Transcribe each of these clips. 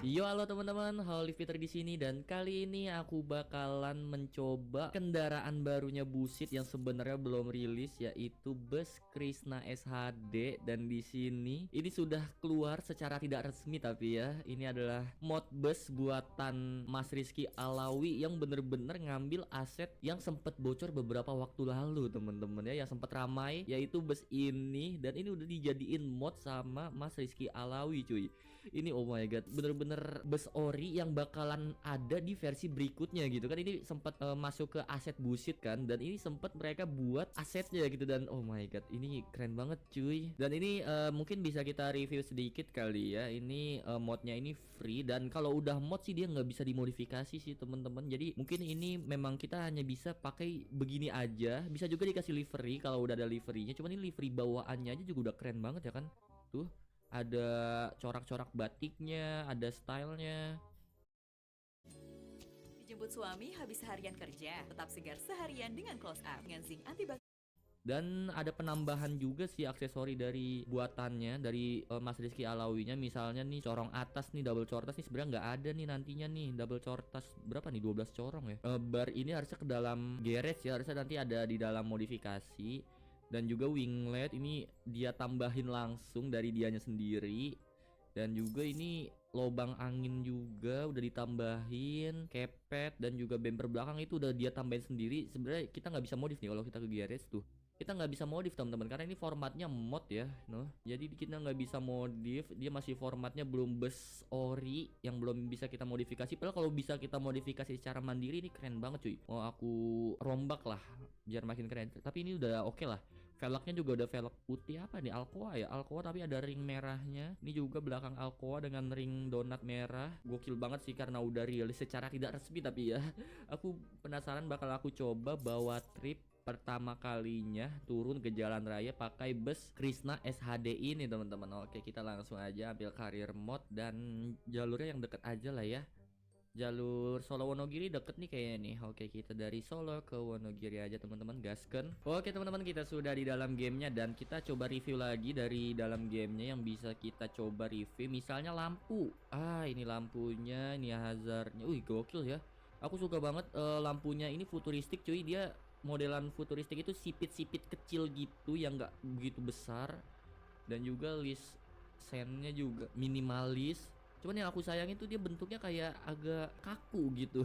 Yo, halo teman-teman, Holy Fitri di sini dan kali ini aku bakalan mencoba kendaraan barunya Busit yang sebenarnya belum rilis, yaitu bus Krishna SHD. Dan di sini ini sudah keluar secara tidak resmi, tapi ya ini adalah mod bus buatan Mas Rizky Alawi yang bener-bener ngambil aset yang sempat bocor beberapa waktu lalu teman-teman ya, yang sempat ramai, yaitu bus ini. Dan ini udah dijadiin mod sama Mas Rizky Alawi cuy. Ini oh my god, bener-bener bus ori yang bakalan ada di versi berikutnya gitu kan. Ini sempat masuk ke aset Busit kan, dan ini sempat mereka buat asetnya gitu. Dan oh my god, ini keren banget cuy. Dan ini mungkin bisa kita review sedikit kali ya. Ini modnya ini free, dan kalau udah mod sih dia nggak bisa dimodifikasi sih teman-teman. Jadi mungkin ini memang kita hanya bisa pakai begini aja. Bisa juga dikasih livery kalau udah ada liverynya. Cuman ini livery bawaannya aja juga udah keren banget ya kan. Tuh ada corak-corak batiknya, ada stylenya. Dijemput suami habis seharian kerja, tetap segar seharian dengan close up dengan zinc antibakteri. Dan ada penambahan juga sih aksesori dari buatannya dari Mas Rizky Alawinya. Misalnya nih corong atas nih, double cortas nih sebenarnya nggak ada nih nantinya nih. Double cortas berapa nih, 12 corong ya. Bar ini harusnya ke dalam garage ya, harusnya nanti ada di dalam modifikasi. Dan juga winglet ini dia tambahin langsung dari dianya sendiri. Dan juga ini lubang angin juga udah ditambahin, kepet dan juga bumper belakang itu udah dia tambahin sendiri. Sebenarnya kita nggak bisa modif nih kalau kita ke garage tuh. Kita nggak bisa modif teman-teman karena ini formatnya mod ya, no. Jadi kita nggak bisa modif, dia masih formatnya belum bus ori yang belum bisa kita modifikasi. Padahal kalau bisa kita modifikasi secara mandiri ini keren banget cuy. Mau aku rombak lah biar makin keren. Tapi ini udah oke lah. Velgnya juga udah velg putih apa nih, Alcoa ya, Alcoa tapi ada ring merahnya. Ini juga belakang Alcoa dengan ring donat merah. Gokil banget sih karena udah rilis secara tidak resmi, tapi ya aku penasaran, bakal aku coba bawa trip pertama kalinya turun ke jalan raya pakai bus Krishna SHD ini teman-teman. Oke, kita langsung aja ambil karir mod dan jalurnya yang deket aja lah ya. Jalur Solo Wonogiri deket nih kayaknya nih. Oke, kita dari Solo ke Wonogiri aja teman-teman, gasken. Oke teman-teman, kita sudah di dalam gamenya dan kita coba review lagi dari dalam gamenya yang bisa kita coba review. Misalnya lampu. Ini lampunya, ini hazardnya. Wih, gokil ya. Aku suka banget lampunya ini futuristik cuy. Dia modelan futuristik itu sipit-sipit kecil gitu yang nggak begitu besar. Dan juga list sennya juga minimalis. Cuman yang aku sayang itu dia bentuknya kayak agak kaku gitu.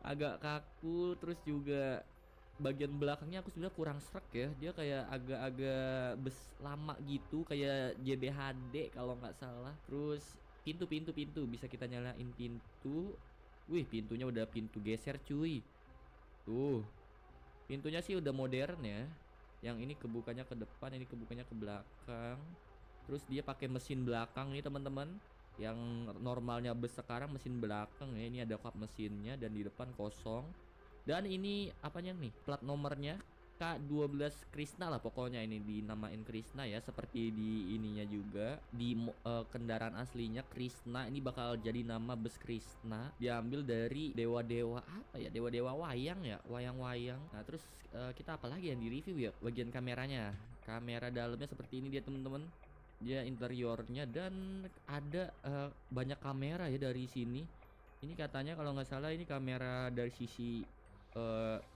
Agak kaku, terus juga bagian belakangnya aku sebenarnya kurang srek ya. Dia kayak agak-agak lama gitu, kayak JBHD kalau nggak salah. Terus pintu bisa kita nyalain pintu. Wih, pintunya udah pintu geser cuy. Tuh, pintunya sih udah modern ya. Yang ini kebukanya ke depan, ini kebukanya ke belakang. Terus dia pakai mesin belakang nih teman-teman. Yang normalnya bus sekarang mesin belakang ya. Ini ada kap mesinnya dan di depan kosong. Dan ini apanya nih? Plat nomornya K12 Krishna lah pokoknya, ini dinamain Krishna ya, seperti di ininya juga di kendaraan aslinya Krishna. Ini bakal jadi nama bus Krishna, diambil dari dewa-dewa apa ya, dewa-dewa wayang ya, wayang-wayang. Nah terus kita apa lagi yang di review ya, bagian kameranya. Kamera dalamnya seperti ini dia teman-teman, dia interiornya. Dan ada banyak kamera ya dari sini. Ini katanya kalau nggak salah ini kamera dari sisi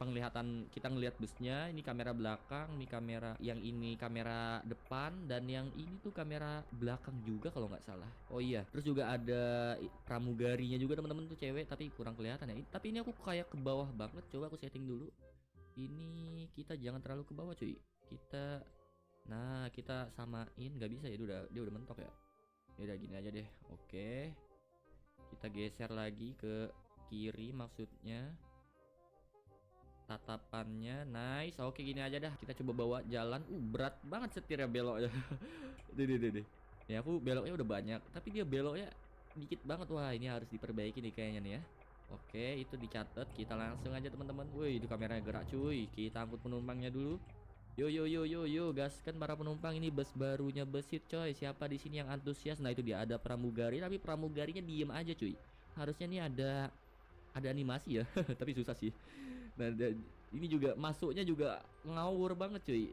penglihatan kita ngelihat busnya. Ini kamera belakang, ini kamera yang ini kamera depan, dan yang ini tuh kamera belakang juga kalau nggak salah. Oh iya, terus juga ada pramugarinya juga teman-teman, tuh cewek tapi kurang kelihatan ya. Tapi ini aku kayak ke bawah banget. Coba aku setting dulu. Ini kita jangan terlalu ke bawah cuy. Nah, kita samain, nggak bisa ya, dia udah mentok ya. Ya udah gini aja deh. Oke. Kita geser lagi ke kiri maksudnya. Tatapannya nice. Oke, gini aja dah. Kita coba bawa jalan. Berat banget setirnya, beloknya. Deh. Ya aku beloknya udah banyak, tapi dia beloknya dikit banget. Wah, ini harus diperbaiki nih kayaknya nih ya. Oke, itu dicatat. Kita langsung aja teman-teman. Wih, itu kameranya gerak cuy. Kita angkut penumpangnya dulu. Yo, gaskan para penumpang, ini bus barunya Busit coy. Siapa di sini yang antusias? Nah, itu dia ada pramugari, tapi pramugarinya diem aja cuy. Harusnya nih ada animasi ya, tapi susah sih. Nah, dan ini juga masuknya juga ngawur banget cuy.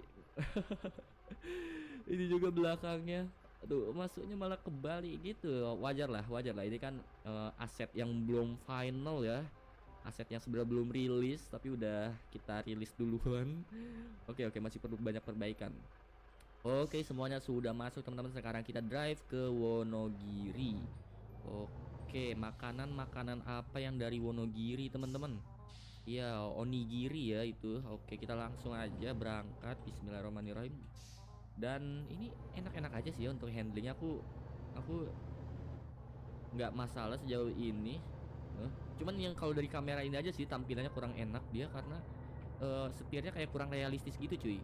Ini juga belakangnya. Aduh, masuknya malah kebalik gitu. Wajar lah, wajar lah. Ini kan aset yang belum final ya. Aset yang sebenarnya belum rilis tapi udah kita rilis duluan. Oke, oke, masih perlu banyak perbaikan. Oke, semuanya sudah masuk teman-teman. Sekarang kita drive ke Wonogiri. Oke, makanan-makanan apa yang dari Wonogiri teman-teman? Ya, onigiri ya itu. Oke, kita langsung aja berangkat. Bismillahirrahmanirrahim. Dan ini enak-enak aja sih ya untuk handlingnya. Aku nggak masalah sejauh ini. Cuman yang kalau dari kamera ini aja sih tampilannya kurang enak dia karena setirnya kayak kurang realistis gitu cuy.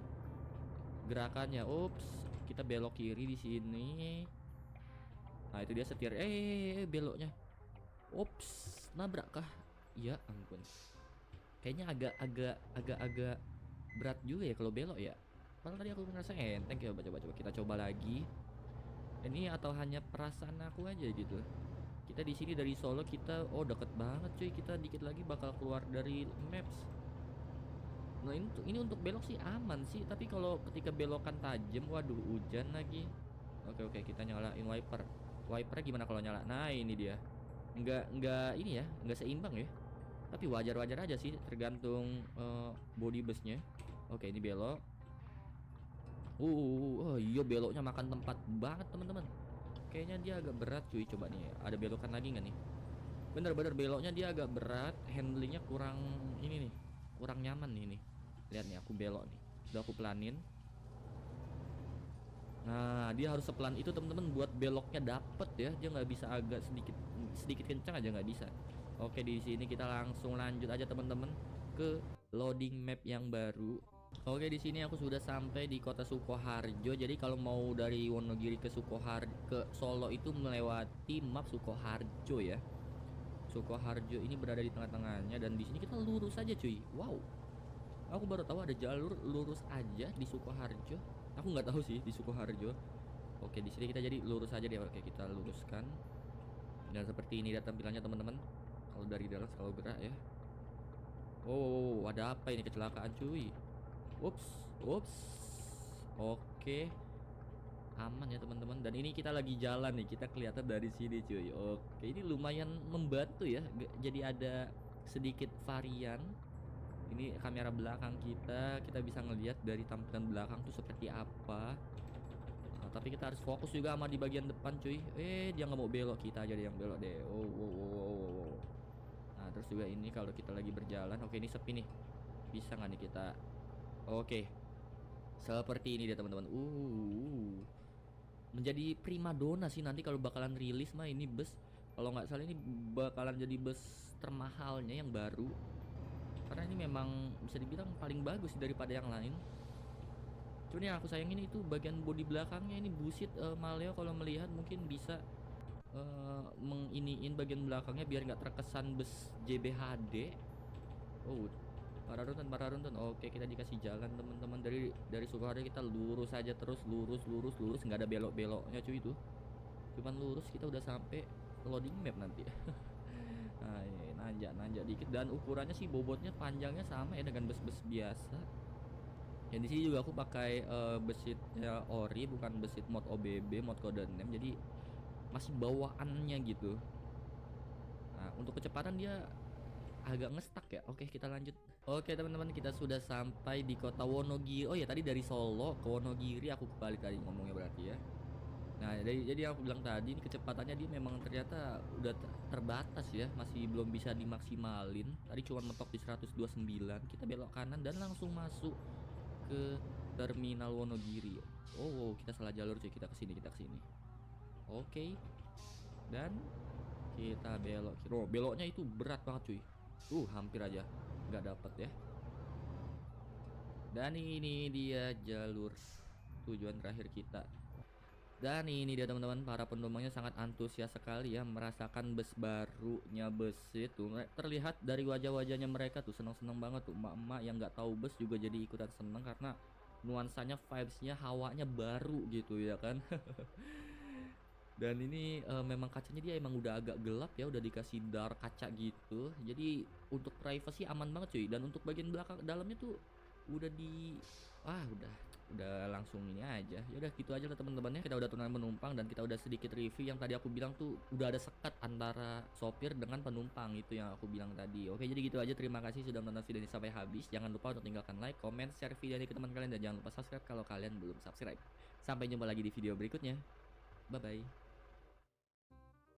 Gerakannya, ups, kita belok kiri di sini. Nah itu dia setir, beloknya, ups, nabrak kah? Ya ampun, kayaknya agak berat juga ya kalau belok ya. Padahal tadi aku ngerasa enteng ya. Coba kita coba lagi. Ini atau hanya perasaan aku aja gitu. Kita di sini dari Solo kita, oh deket banget cuy. Kita dikit lagi bakal keluar dari maps. Nah ini untuk belok sih aman sih. Tapi kalau ketika belokan tajam, waduh hujan lagi. Oke, kita nyalain wiper. Wipernya gimana kalau nyala? Nah ini dia. Enggak ini ya, enggak seimbang ya. Tapi wajar-wajar aja sih, tergantung body busnya. Oke, ini belok. Iya beloknya makan tempat banget teman-teman. Kayaknya dia agak berat cuy. Coba nih, ada belokan lagi nggak nih? Bener-bener beloknya dia agak berat. Handlingnya kurang ini nih, kurang nyaman nih. Lihat nih, aku belok nih. Udah aku pelanin. Nah dia harus sepelan itu teman-teman buat beloknya dapet ya. Dia nggak bisa agak sedikit kencang aja, nggak bisa. Oke, di sini kita langsung lanjut aja teman-teman ke loading map yang baru. Oke, di sini aku sudah sampai di kota Sukoharjo. Jadi kalau mau dari Wonogiri ke Solo itu melewati map Sukoharjo ya. Sukoharjo ini berada di tengah-tengahnya dan di sini kita lurus aja cuy. Wow. Aku baru tahu ada jalur lurus aja di Sukoharjo. Aku nggak tahu sih di Sukoharjo. Oke, di sini kita jadi lurus aja deh. Oke, kita luruskan. Dan seperti ini dia tampilannya teman-teman. Kalau dari dalam kalau gerak ya. Oh, ada apa ini, kecelakaan cuy. Ups. Oke. Aman ya teman-teman. Dan ini kita lagi jalan nih. Kita kelihatan dari sini cuy. Oke, ini lumayan membantu ya. Jadi ada sedikit varian. Ini kamera belakang kita bisa ngelihat dari tampilan belakang tuh seperti apa. Nah, tapi kita harus fokus juga sama di bagian depan cuy. Dia nggak mau belok, kita aja deh yang belok deh. Wow. Nah terus juga ini kalau kita lagi berjalan. Oke, ini sepi nih. Bisa nggak nih kita? Oke, seperti ini dia teman-teman. Menjadi primadona sih nanti kalau bakalan rilis mah ini bus. Kalau nggak salah ini bakalan jadi bus termahalnya yang baru. Karena ini memang bisa dibilang paling bagus daripada yang lain. Cuman yang aku sayangin itu bagian bodi belakangnya ini busit. Maleo kalau melihat mungkin bisa menginiin bagian belakangnya biar nggak terkesan bus JBHD. Para runtun. Oke, kita dikasih jalan teman-teman dari Sukoharjo. Kita lurus aja terus, lurus, nggak ada belok-beloknya cuy itu. Cuman lurus kita udah sampai loading map nanti. Nah, nanjak dikit dan ukurannya sih bobotnya panjangnya sama ya dengan bus-bus biasa. Yang di sini juga aku pakai besitnya ori, bukan besit mod OBB, mod kode 6. Jadi masih bawaannya gitu. Nah, untuk kecepatan dia agak ngestak ya. Oke, kita lanjut. Oke teman-teman, kita sudah sampai di kota Wonogiri. Oh ya, tadi dari Solo ke Wonogiri aku kebalik tadi ngomongnya berarti ya. Nah jadi aku bilang tadi ini kecepatannya dia memang ternyata udah terbatas ya. Masih belum bisa dimaksimalin. Tadi cuma mentok di 129. Kita belok kanan dan langsung masuk ke terminal Wonogiri. Kita salah jalur cuy. Kita kesini. Oke. Dan kita belok. Beloknya itu berat banget cuy. Hampir aja nggak dapet ya. Dan ini dia jalur tujuan terakhir kita. Dan ini dia teman-teman, para penumpangnya sangat antusias sekali ya merasakan bus barunya bus itu. Terlihat dari wajah-wajahnya mereka tuh senang-senang banget tuh. Emak-emak yang nggak tahu bus juga jadi ikutan senang karena nuansanya, vibesnya, hawanya baru gitu ya kan. Dan ini memang kacanya dia emang udah agak gelap ya, udah dikasih dark kaca gitu. Jadi untuk privacy aman banget cuy. Dan untuk bagian belakang dalamnya tuh udah udah langsung ini aja. Ya udah gitu aja lah teman-teman ya. Kita udah turun penumpang dan kita udah sedikit review yang tadi aku bilang tuh udah ada sekat antara sopir dengan penumpang, itu yang aku bilang tadi. Oke, jadi gitu aja. Terima kasih sudah menonton video ini sampai habis. Jangan lupa untuk tinggalkan like, comment, share video ini ke teman kalian dan jangan lupa subscribe kalau kalian belum subscribe. Sampai jumpa lagi di video berikutnya. Bye bye.